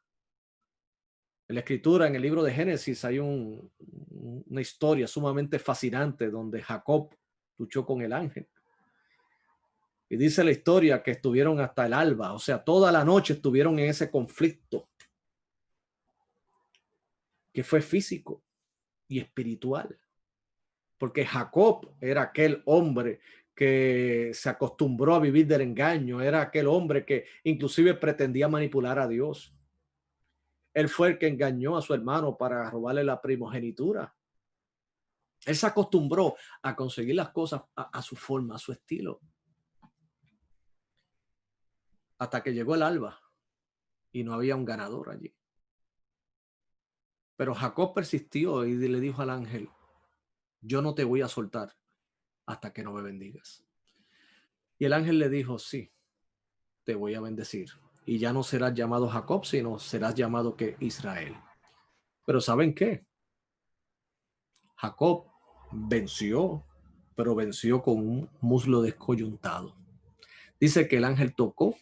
Speaker 2: En la escritura, en el libro de Génesis, hay una historia sumamente fascinante donde Jacob luchó con el ángel. Y dice la historia que estuvieron hasta el alba, o sea, toda la noche estuvieron en ese conflicto que fue físico y espiritual. Porque Jacob era aquel hombre que se acostumbró a vivir del engaño, era aquel hombre que inclusive pretendía manipular a Dios. Él fue el que engañó a su hermano para robarle la primogenitura. Él se acostumbró a conseguir las cosas a su forma, a su estilo. Hasta que llegó el alba y no había un ganador allí. Pero Jacob persistió y le dijo al ángel, yo no te voy a soltar hasta que no me bendigas. Y el ángel le dijo, sí, te voy a bendecir. Y ya no serás llamado Jacob, sino serás llamado que Israel. Pero ¿saben qué? Jacob venció, pero venció con un muslo descoyuntado. Dice que el ángel tocó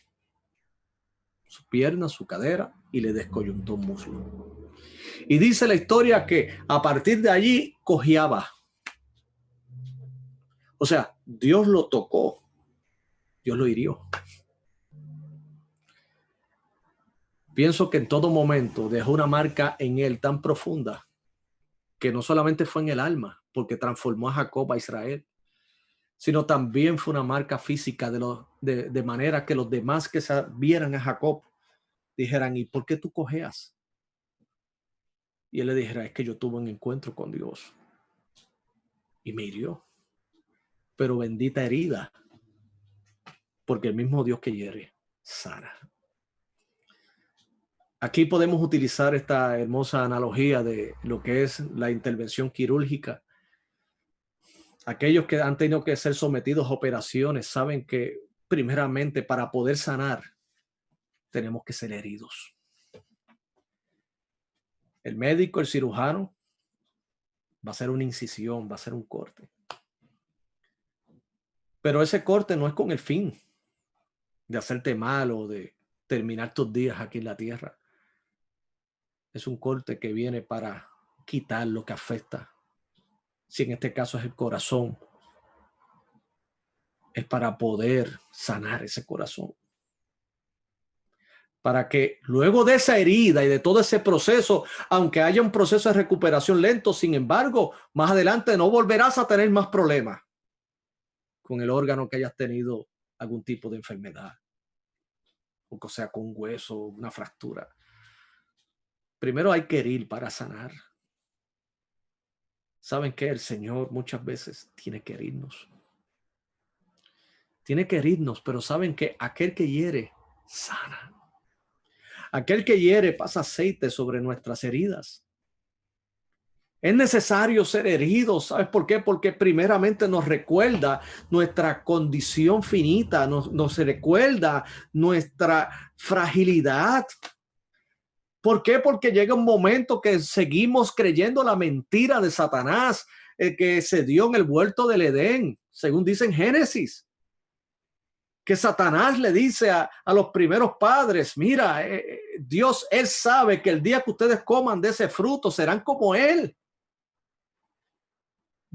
Speaker 2: su pierna, su cadera y le descoyuntó un muslo. Y dice la historia que a partir de allí cojeaba. O sea, Dios lo tocó, Dios lo hirió. Pienso que en todo momento dejó una marca en él tan profunda que no solamente fue en el alma, porque transformó a Jacob a Israel, sino también fue una marca física de manera que los demás que vieran a Jacob dijeran, ¿y por qué tú cojeas? Y él le dijera, es que yo tuve un encuentro con Dios y me hirió. Pero bendita herida, porque el mismo Dios que hiere, sana. Aquí podemos utilizar esta hermosa analogía de lo que es la intervención quirúrgica. Aquellos que han tenido que ser sometidos a operaciones saben que primeramente para poder sanar tenemos que ser heridos. El médico, el cirujano, va a hacer una incisión, va a hacer un corte. Pero ese corte no es con el fin de hacerte mal o de terminar tus días aquí en la tierra. Es un corte que viene para quitar lo que afecta. Si en este caso es el corazón, es para poder sanar ese corazón. Para que luego de esa herida y de todo ese proceso, aunque haya un proceso de recuperación lento, sin embargo, más adelante no volverás a tener más problemas con el órgano que hayas tenido algún tipo de enfermedad. O sea, con un hueso, una fractura. Primero hay que herir para sanar. ¿Saben qué? El Señor muchas veces tiene que herirnos. Tiene que herirnos, pero ¿saben qué? Aquel que hiere, sana. Aquel que hiere pasa aceite sobre nuestras heridas. Es necesario ser heridos. ¿Sabes por qué? Porque primeramente nos recuerda nuestra condición finita, nos recuerda nuestra fragilidad. ¿Por qué? Porque llega un momento que seguimos creyendo la mentira de Satanás, que se dio en el huerto del Edén, según dice en Génesis. Que Satanás le dice a los primeros padres, mira, Dios, Él sabe que el día que ustedes coman de ese fruto serán como Él.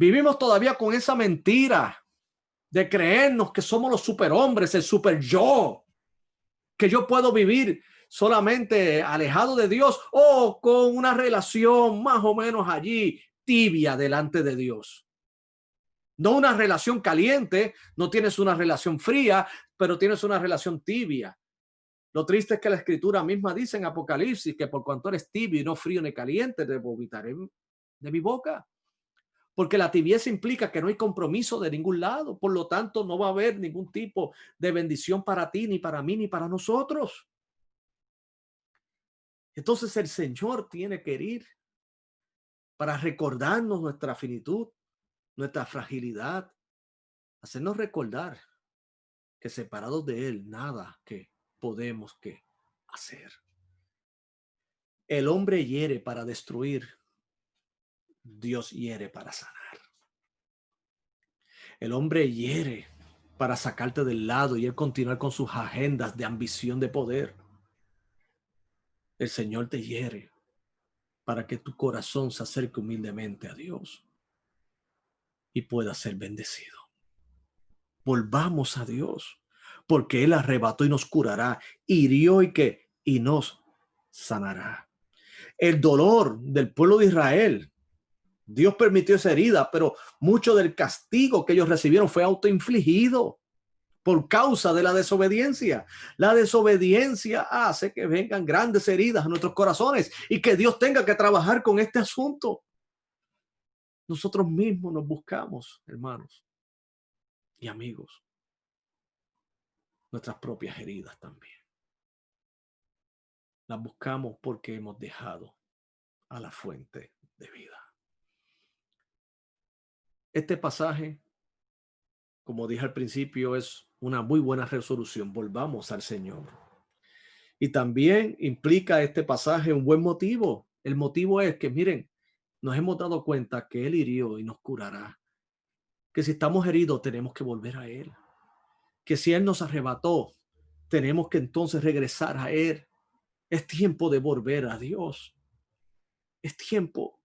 Speaker 2: Vivimos todavía con esa mentira de creernos que somos los superhombres, el super yo, que yo puedo vivir solamente alejado de Dios o con una relación más o menos allí tibia delante de Dios. No una relación caliente, no tienes una relación fría, pero tienes una relación tibia. Lo triste es que la escritura misma dice en Apocalipsis que por cuanto eres tibio y no frío ni caliente, te vomitaré de mi boca. Porque la tibieza implica que no hay compromiso de ningún lado. Por lo tanto, no va a haber ningún tipo de bendición para ti, ni para mí, ni para nosotros. Entonces el Señor tiene que ir para recordarnos nuestra finitud, nuestra fragilidad, hacernos recordar que separados de Él, nada que podemos que hacer. El hombre hiere para destruir, Dios hiere para sanar. El hombre hiere para sacarte del lado y él continuar con sus agendas de ambición de poder. El Señor te hiere para que tu corazón se acerque humildemente a Dios y pueda ser bendecido. Volvamos a Dios, porque Él arrebató y nos curará, hirió y nos sanará. El dolor del pueblo de Israel, Dios permitió esa herida, pero mucho del castigo que ellos recibieron fue autoinfligido por causa de la desobediencia. La desobediencia hace que vengan grandes heridas a nuestros corazones y que Dios tenga que trabajar con este asunto. Nosotros mismos nos buscamos, hermanos y amigos, nuestras propias heridas también. Las buscamos porque hemos dejado a la fuente de vida. Este pasaje, como dije al principio, es una muy buena resolución. Volvamos al Señor. Y también implica este pasaje un buen motivo. El motivo es que, miren, nos hemos dado cuenta que Él hirió y nos curará. Que si estamos heridos, tenemos que volver a Él. Que si Él nos arrebató, tenemos que entonces regresar a Él. Es tiempo de volver a Dios. Es tiempo.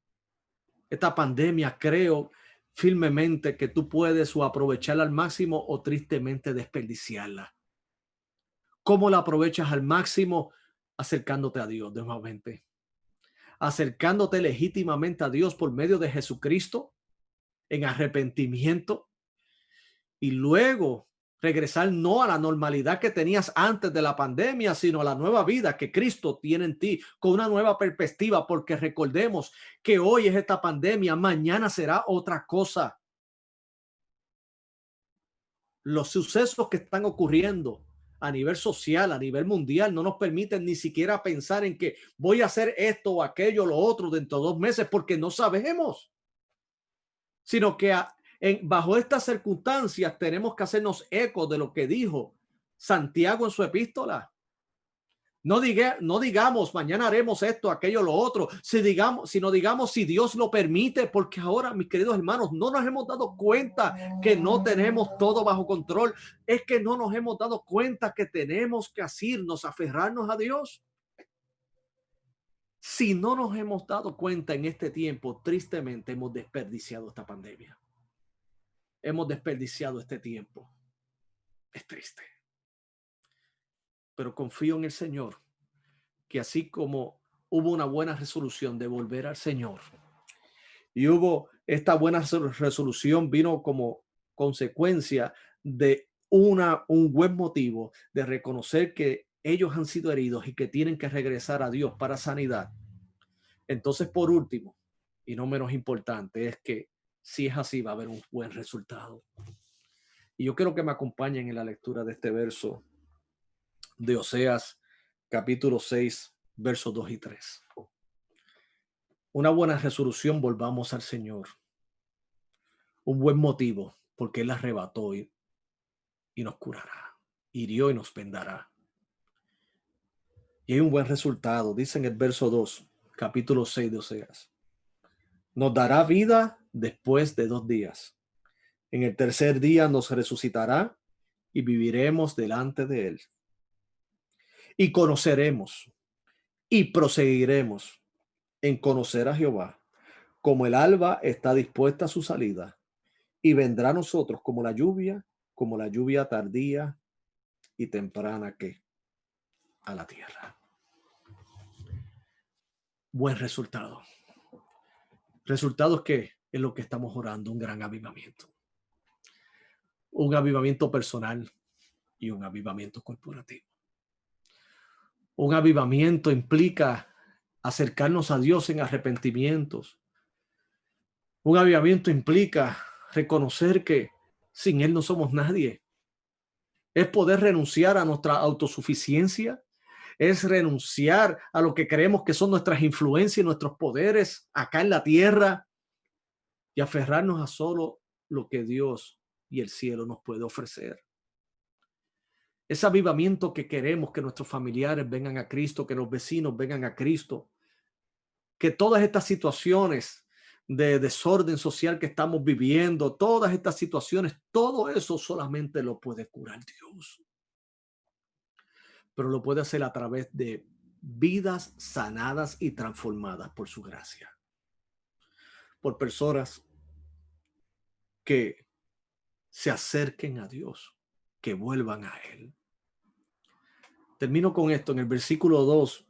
Speaker 2: Esta pandemia, creo firmemente que tú puedes o aprovecharla al máximo o tristemente desperdiciarla. ¿Cómo la aprovechas al máximo? Acercándote a Dios nuevamente. Acercándote legítimamente a Dios por medio de Jesucristo en arrepentimiento y luego regresar no a la normalidad que tenías antes de la pandemia, sino a la nueva vida que Cristo tiene en ti, con una nueva perspectiva, porque recordemos que hoy es esta pandemia, mañana será otra cosa. Los sucesos que están ocurriendo a nivel social, a nivel mundial, no nos permiten ni siquiera pensar en que voy a hacer esto o aquello o lo otro dentro de 2 meses, porque no sabemos, sino que bajo estas circunstancias tenemos que hacernos eco de lo que dijo Santiago en su epístola. No digamos mañana haremos esto, aquello, lo otro, sino digamos si Dios lo permite, porque ahora, mis queridos hermanos, no nos hemos dado cuenta que no tenemos todo bajo control. Es que no nos hemos dado cuenta que tenemos que asirnos, aferrarnos a Dios. Si no nos hemos dado cuenta en este tiempo, tristemente hemos desperdiciado esta pandemia. Hemos desperdiciado este tiempo. Es triste. Pero confío en el Señor, que así como hubo una buena resolución de volver al Señor y hubo esta buena resolución, vino como consecuencia de un buen motivo de reconocer que ellos han sido heridos y que tienen que regresar a Dios para sanidad. Entonces, por último, y no menos importante, es que si es así, va a haber un buen resultado. Y yo quiero que me acompañen en la lectura de este verso de Oseas, capítulo 6, versos 2 y 3. Una buena resolución, volvamos al Señor. Un buen motivo, porque Él arrebató y nos curará. Hirió y nos vendará. Y hay un buen resultado. Dice en el verso 2, capítulo 6 de Oseas. Nos dará vida después de 2 días. En el tercer día nos resucitará y viviremos delante de Él. Y conoceremos y proseguiremos en conocer a Jehová, como el alba está dispuesta a su salida, y vendrá a nosotros como la lluvia tardía y temprana que a la tierra. Buen resultado. Resultados que es lo que estamos orando, un gran avivamiento. Un avivamiento personal y un avivamiento corporativo. Un avivamiento implica acercarnos a Dios en arrepentimientos. Un avivamiento implica reconocer que sin Él no somos nadie. Es poder renunciar a nuestra autosuficiencia. Es renunciar a lo que creemos que son nuestras influencias y nuestros poderes acá en la tierra y aferrarnos a solo lo que Dios y el cielo nos puede ofrecer. Ese avivamiento que queremos que nuestros familiares vengan a Cristo, que los vecinos vengan a Cristo, que todas estas situaciones de desorden social que estamos viviendo, todas estas situaciones, todo eso solamente lo puede curar Dios. Pero lo puede hacer a través de vidas sanadas y transformadas por su gracia. Por personas que se acerquen a Dios, que vuelvan a Él. Termino con esto. En el versículo 2,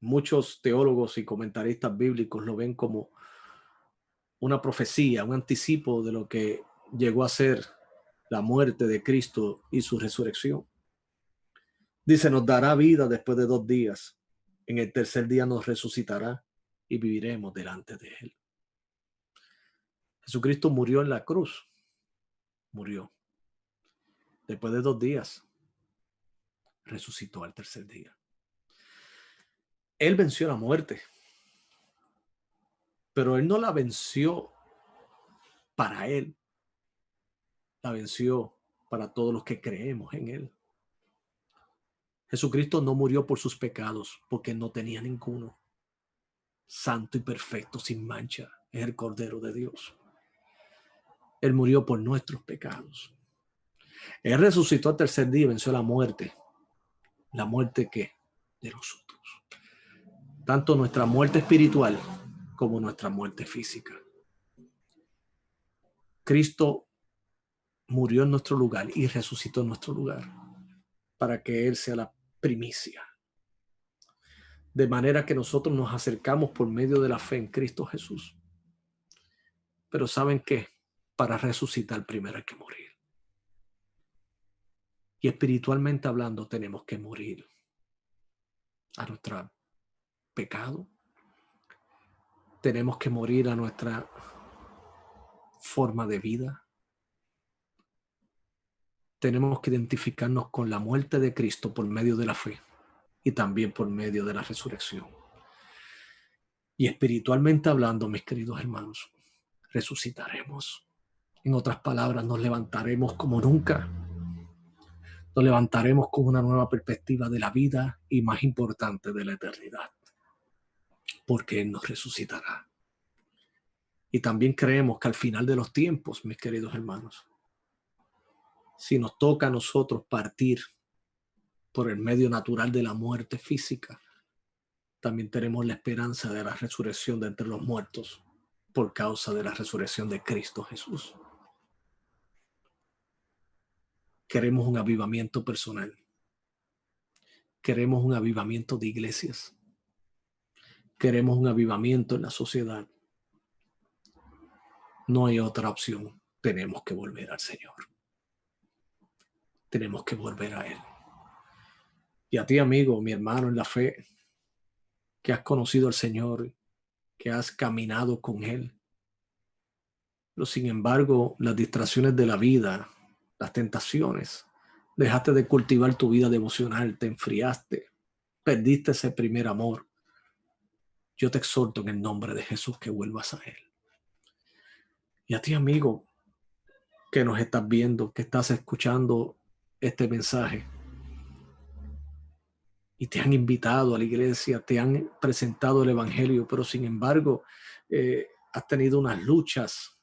Speaker 2: muchos teólogos y comentaristas bíblicos lo ven como una profecía, un anticipo de lo que llegó a ser la muerte de Cristo y su resurrección. Dice, nos dará vida después de 2 días. En el tercer día nos resucitará y viviremos delante de Él. Jesucristo murió en la cruz. Murió. Después de 2 días, resucitó al tercer día. Él venció la muerte, pero Él no la venció para Él. La venció para todos los que creemos en Él. Jesucristo no murió por sus pecados, porque no tenía ninguno. Santo y perfecto, sin mancha, es el Cordero de Dios. Él murió por nuestros pecados. Él resucitó al tercer día y venció la muerte. ¿La muerte qué? De nosotros. Tanto nuestra muerte espiritual como nuestra muerte física. Cristo murió en nuestro lugar y resucitó en nuestro lugar para que Él sea la primicia. De manera que nosotros nos acercamos por medio de la fe en Cristo Jesús. Pero ¿saben qué? Para resucitar primero hay que morir. Y espiritualmente hablando tenemos que morir a nuestro pecado. Tenemos que morir a nuestra forma de vida. Tenemos que identificarnos con la muerte de Cristo por medio de la fe y también por medio de la resurrección. Y espiritualmente hablando, mis queridos hermanos, resucitaremos. En otras palabras, nos levantaremos como nunca. Nos levantaremos con una nueva perspectiva de la vida y, más importante, de la eternidad. Porque Él nos resucitará. Y también creemos que al final de los tiempos, mis queridos hermanos, si nos toca a nosotros partir por el medio natural de la muerte física, también tenemos la esperanza de la resurrección de entre los muertos por causa de la resurrección de Cristo Jesús. Queremos un avivamiento personal. Queremos un avivamiento de iglesias. Queremos un avivamiento en la sociedad. No hay otra opción. Tenemos que volver al Señor. Tenemos que volver a Él. Y a ti, amigo, mi hermano en la fe, que has conocido al Señor, que has caminado con Él. Pero sin embargo, las distracciones de la vida, las tentaciones, dejaste de cultivar tu vida devocional, te enfriaste, perdiste ese primer amor. Yo te exhorto en el nombre de Jesús que vuelvas a Él. Y a ti, amigo, que nos estás viendo, que estás escuchando este mensaje y te han invitado a la iglesia, te han presentado el evangelio, pero sin embargo has tenido unas luchas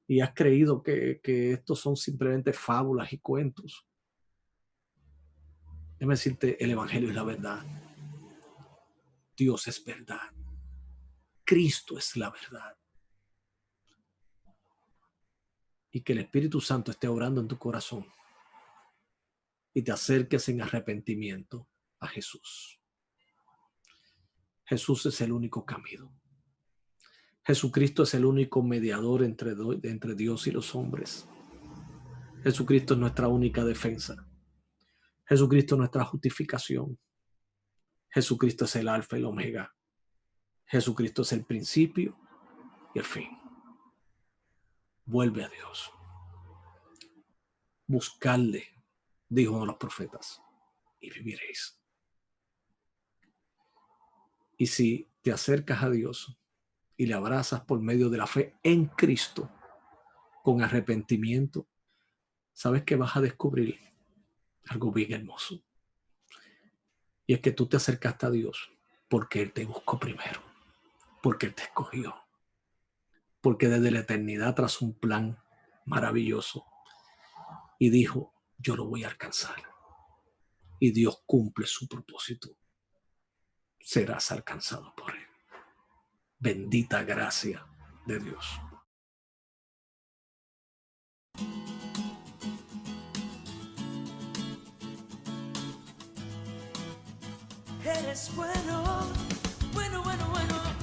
Speaker 2: y has creído que estos son simplemente fábulas y cuentos. Déjame decirte, el evangelio es la verdad. Dios es verdad. Cristo es la verdad. Y que el Espíritu Santo esté obrando en tu corazón y te acerques en arrepentimiento a Jesús. Jesús es el único camino. Jesucristo es el único mediador entre Dios y los hombres. Jesucristo es nuestra única defensa. Jesucristo es nuestra justificación. Jesucristo es el alfa y el omega. Jesucristo es el principio y el fin. Vuelve a Dios. Buscadle, dijo uno de los profetas, y viviréis. Y si te acercas a Dios y le abrazas por medio de la fe en Cristo, con arrepentimiento, sabes que vas a descubrir algo bien hermoso. Y es que tú te acercaste a Dios porque Él te buscó primero, porque Él te escogió, porque desde la eternidad trazó un plan maravilloso y dijo, yo lo voy a alcanzar. Y Dios cumple su propósito. Serás alcanzado por Él. Bendita gracia de Dios.
Speaker 1: Eres bueno, bueno, bueno, bueno.